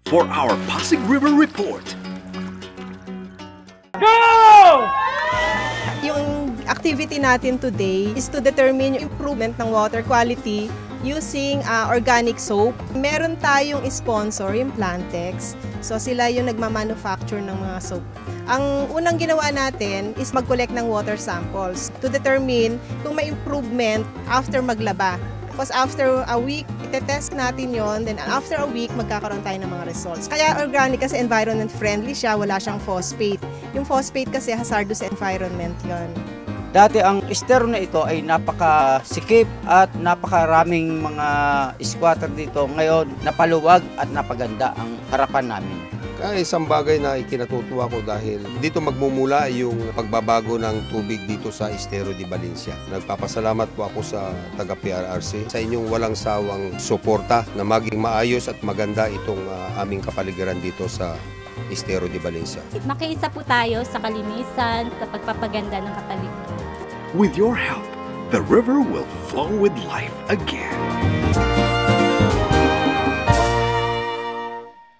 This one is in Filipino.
for our Pasig River Report. Yung activity natin today is to determine yung improvement ng water quality using organic soap. Meron tayong sponsor, yung Plantex. So sila yung nagmamanufacture ng mga soap. Ang unang ginawa natin is mag-collect ng water samples to determine kung may improvement after maglaba. Tapos after a week, itetest natin yon. Then after a week, magkakaroon tayo ng mga results. Kaya organic kasi environment friendly siya, wala siyang phosphate. Yung phosphate kasi hazardous sa environment yon. Dati ang estero na ito ay napakasikip at napakaraming mga squatter dito. Ngayon, napaluwag at napaganda ang harapan namin. Kaya isang bagay na ikinatutuwa ko dahil dito magmumula yung pagbabago ng tubig dito sa Estero de Valencia. Nagpapasalamat po ako sa taga-PRRC sa inyong walang sawang suporta na maging maayos at maganda itong aming kapaligiran dito sa Estero de Valencia. Makiisa po tayo sa kalinisan, sa pagpapaganda ng kapaligiran. With your help, the river will flow with life again.